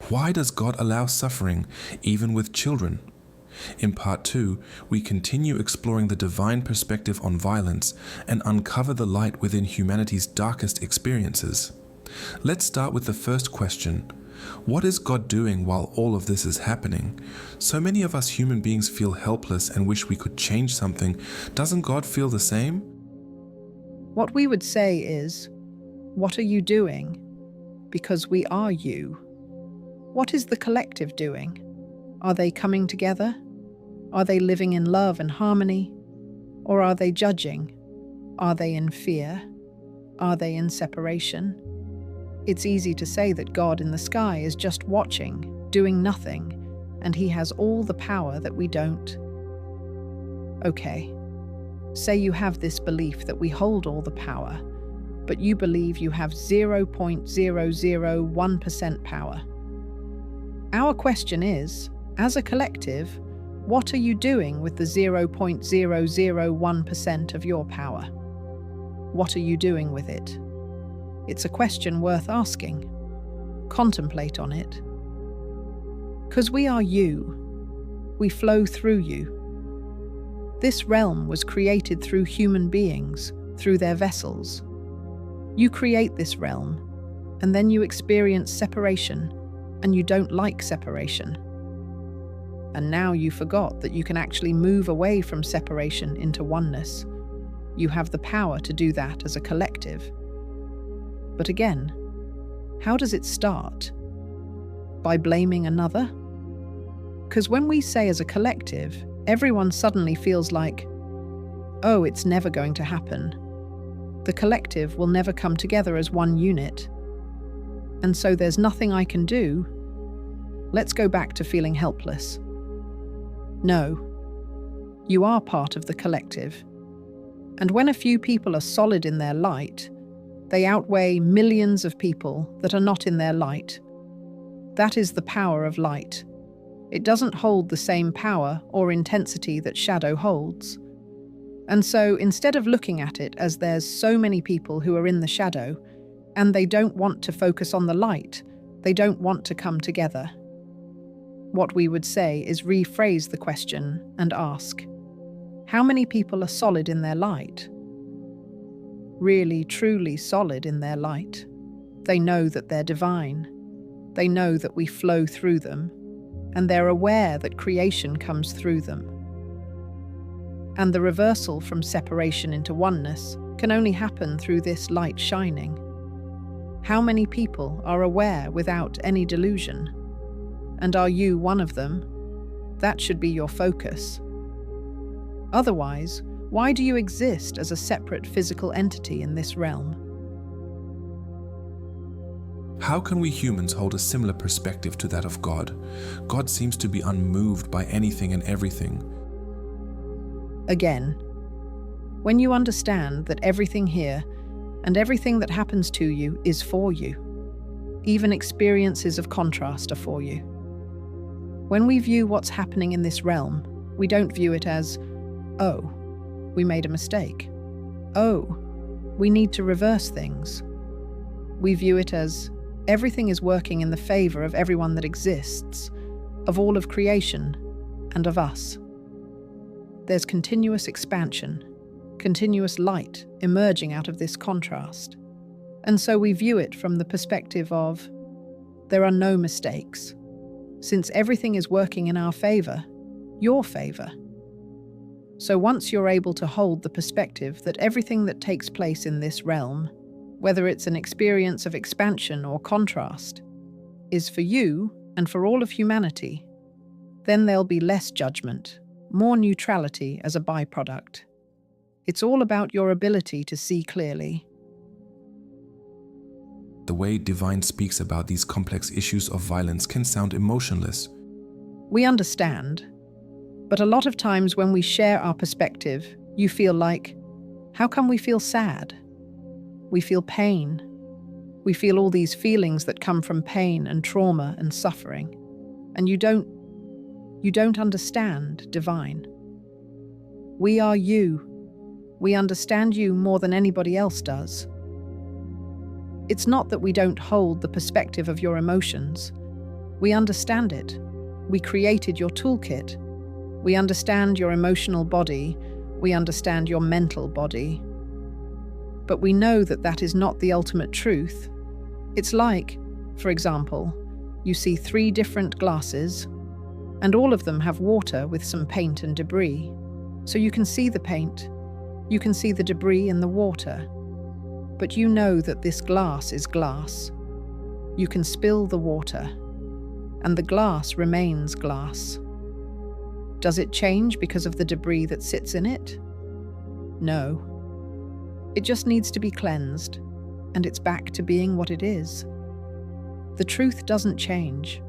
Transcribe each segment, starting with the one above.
Why does God allow suffering, even with children? In part 2, we continue exploring the divine perspective on violence and uncover the light within humanity's darkest experiences. Let's start with the first question. What is God doing while all of this is happening? So many of us human beings feel helpless and wish we could change something. Doesn't God feel the same? What we would say is, what are you doing? Because we are you. What is the collective doing? Are they coming together? Are they living in love and harmony? Or are they judging? Are they in fear? Are they in separation? It's easy to say that God in the sky is just watching, doing nothing, and he has all the power that we don't. Okay, say you have this belief that we hold all the power, but you believe you have 0.001% power. Our question is, as a collective, what are you doing with the 0.001% of your power? What are you doing with it? It's a question worth asking. Contemplate on it. 'Cause we are you. We flow through you. This realm was created through human beings, through their vessels. You create this realm, and then you experience separation, and you don't like separation. And now you forgot that you can actually move away from separation into oneness. You have the power to do that as a collective. But again, how does it start? By blaming another? 'Cause when we say as a collective, everyone suddenly feels like, oh, it's never going to happen. The collective will never come together as one unit. And so there's nothing I can do. Let's go back to feeling helpless. No, you are part of the collective. And when a few people are solid in their light, they outweigh millions of people that are not in their light. That is the power of light. It doesn't hold the same power or intensity that shadow holds. And so instead of looking at it as there's so many people who are in the shadow, and they don't want to focus on the light, they don't want to come together. What we would say is rephrase the question and ask, how many people are solid in their light? Really, truly solid in their light. They know that they're divine. They know that we flow through them, and they're aware that creation comes through them. And the reversal from separation into oneness can only happen through this light shining. How many people are aware without any delusion? And are you one of them? That should be your focus. Otherwise, why do you exist as a separate physical entity in this realm? How can we humans hold a similar perspective to that of God? God seems to be unmoved by anything and everything. Again, when you understand that everything here and everything that happens to you is for you, even experiences of contrast are for you. When we view what's happening in this realm, we don't view it as, oh, we made a mistake. Oh, we need to reverse things. We view it as everything is working in the favor of everyone that exists, of all of creation, and of us. There's continuous expansion, continuous light emerging out of this contrast. And so we view it from the perspective of, there are no mistakes. Since everything is working in our favor, your favor. So once you're able to hold the perspective that everything that takes place in this realm, whether it's an experience of expansion or contrast, is for you and for all of humanity, then there'll be less judgment, more neutrality as a byproduct. It's all about your ability to see clearly. The way Divine speaks about these complex issues of violence can sound emotionless. We understand, but a lot of times when we share our perspective, you feel like, how come we feel sad? We feel pain. We feel all these feelings that come from pain and trauma and suffering. And you don't understand Divine. We are you. We understand you more than anybody else does. It's not that we don't hold the perspective of your emotions. We understand it. We created your toolkit. We understand your emotional body. We understand your mental body. But we know that that is not the ultimate truth. It's like, for example, you see 3 different glasses, and all of them have water with some paint and debris. So you can see the paint, you can see the debris in the water, but you know that this glass is glass. You can spill the water, and the glass remains glass. Does it change because of the debris that sits in it? No. It just needs to be cleansed, and it's back to being what it is. The truth doesn't change.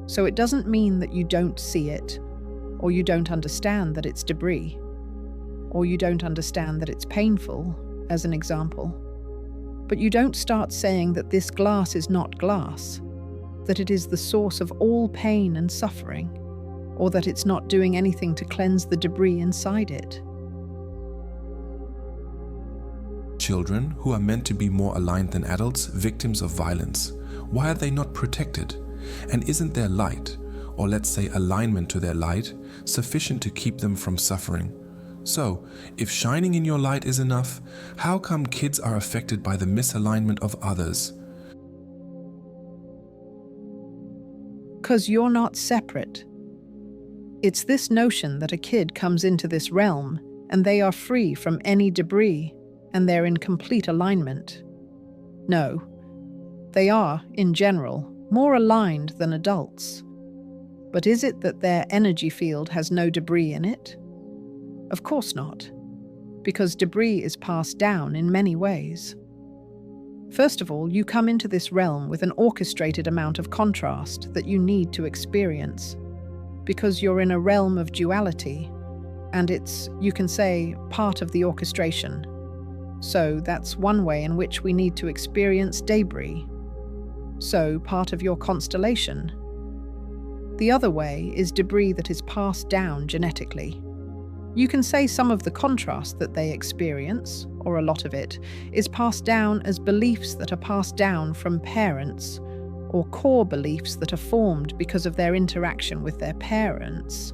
So it doesn't mean that you don't see it, or you don't understand that it's debris, or you don't understand that it's painful, as an example. But you don't start saying that this glass is not glass, that it is the source of all pain and suffering, or that it's not doing anything to cleanse the debris inside it. Children, who are meant to be more aligned than adults, victims of violence, why are they not protected? And isn't their light, or let's say alignment to their light, sufficient to keep them from suffering? So, if shining in your light is enough, how come kids are affected by the misalignment of others? Because you're not separate. It's this notion that a kid comes into this realm and they are free from any debris and they're in complete alignment. No, they are, in general, more aligned than adults. But is it that their energy field has no debris in it? Of course not, because debris is passed down in many ways. First of all, you come into this realm with an orchestrated amount of contrast that you need to experience, because you're in a realm of duality, and it's, you can say, part of the orchestration. So that's one way in which we need to experience debris. So part of your constellation. The other way is debris that is passed down genetically. You can say some of the contrast that they experience, or a lot of it, is passed down as beliefs that are passed down from parents, or core beliefs that are formed because of their interaction with their parents.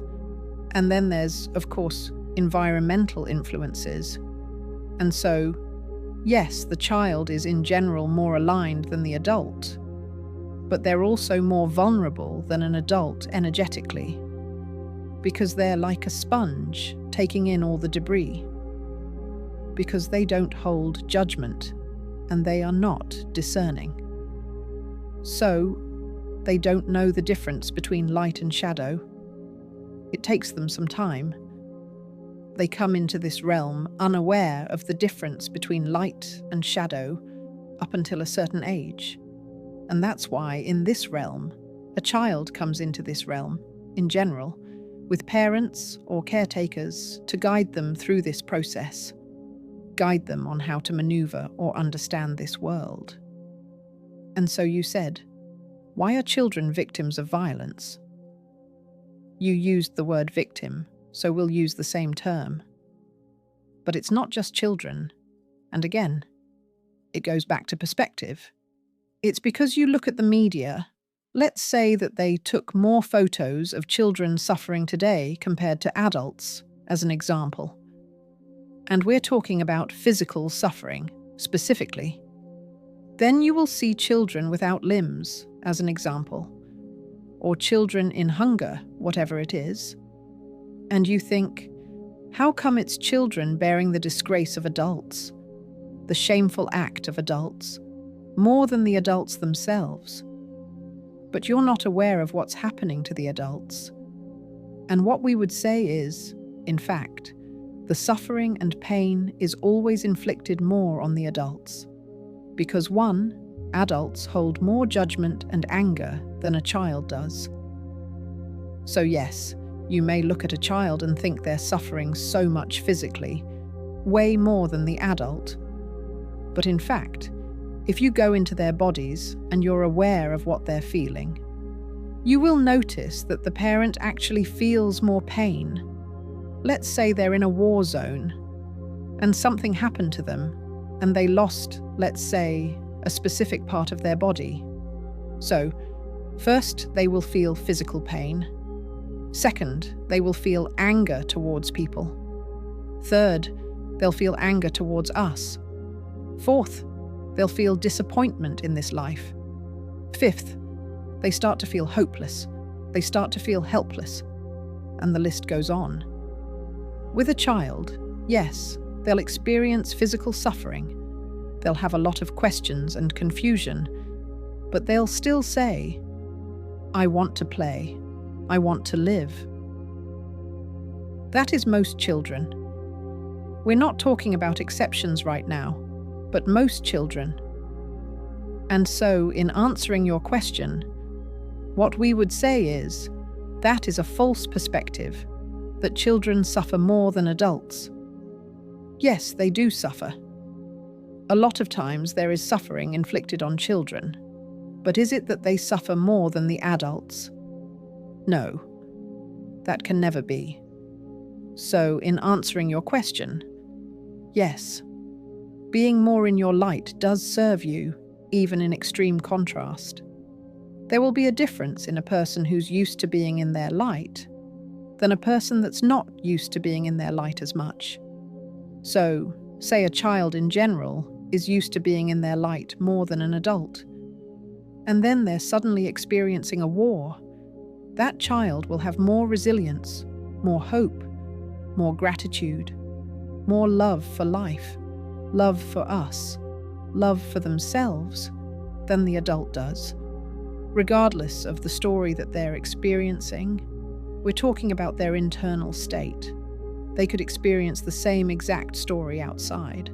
And then there's, of course, environmental influences. And so, yes, the child is in general more aligned than the adult, but they're also more vulnerable than an adult energetically, because they're like a sponge taking in all the debris, because they don't hold judgment and they are not discerning. So, they don't know the difference between light and shadow. It takes them some time. They come into this realm unaware of the difference between light and shadow up until a certain age. And that's why in this realm, a child comes into this realm, in general, with parents or caretakers to guide them through this process, guide them on how to maneuver or understand this world. And so you said, why are children victims of violence? You used the word victim, so we'll use the same term. But it's not just children. And again, it goes back to perspective. It's because you look at the media. Let's say that they took more photos of children suffering today compared to adults, as an example. And we're talking about physical suffering, specifically. Then you will see children without limbs, as an example, or children in hunger, whatever it is. And you think, how come it's children bearing the disgrace of adults, the shameful act of adults, more than the adults themselves? But you're not aware of what's happening to the adults. And what we would say is, in fact, the suffering and pain is always inflicted more on the adults. Because one, adults hold more judgment and anger than a child does. So yes, you may look at a child and think they're suffering so much physically, way more than the adult. But in fact, if you go into their bodies and you're aware of what they're feeling, you will notice that the parent actually feels more pain. Let's say they're in a war zone and something happened to them and they lost, let's say, a specific part of their body. So, First, they will feel physical pain. Second, they will feel anger towards people. Third, they'll feel anger towards us. Fourth, they'll feel disappointment in this life. Fifth, they start to feel hopeless. They start to feel helpless. And the list goes on. With a child, yes, they'll experience physical suffering. They'll have a lot of questions and confusion, but they'll still say, "I want to play. I want to live." That is most children. We're not talking about exceptions right now, but most children. And so, in answering your question, what we would say is, that is a false perspective, that children suffer more than adults. Yes, they do suffer. A lot of times there is suffering inflicted on children, but is it that they suffer more than the adults? No, that can never be. So, in answering your question, yes, being more in your light does serve you, even in extreme contrast. There will be a difference in a person who's used to being in their light than a person that's not used to being in their light as much. So, say a child in general is used to being in their light more than an adult, and then they're suddenly experiencing a war. That child will have more resilience, more hope, more gratitude, more love for life, love for us, love for themselves than the adult does. Regardless of the story that they're experiencing, we're talking about their internal state. They could experience the same exact story outside,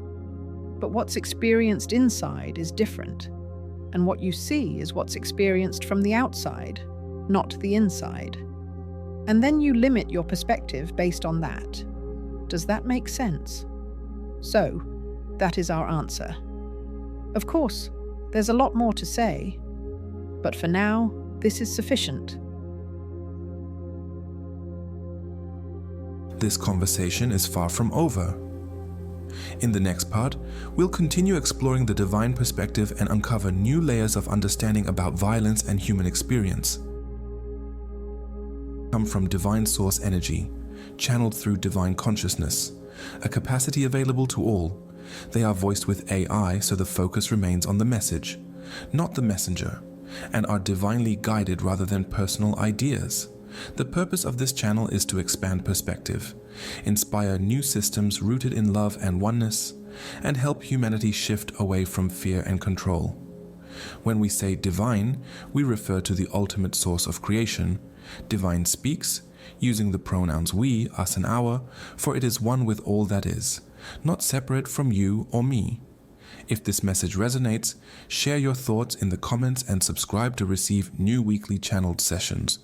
but what's experienced inside is different, and what you see is what's experienced from the outside, not the inside. And then you limit your perspective based on that. Does that make sense? So, that is our answer. Of course, there's a lot more to say, but for now, this is sufficient. This conversation is far from over. In the next part, we'll continue exploring the divine perspective and uncover new layers of understanding about violence and human experience. Come from divine source energy, channeled through divine consciousness, a capacity available to all. They are voiced with AI, so the focus remains on the message, not the messenger, and are divinely guided rather than personal ideas. The purpose of this channel is to expand perspective, inspire new systems rooted in love and oneness, and help humanity shift away from fear and control. When we say divine, we refer to the ultimate source of creation. Divine speaks, using the pronouns we, us, and our, for it is one with all that is, not separate from you or me. If this message resonates, share your thoughts in the comments and subscribe to receive new weekly channeled sessions.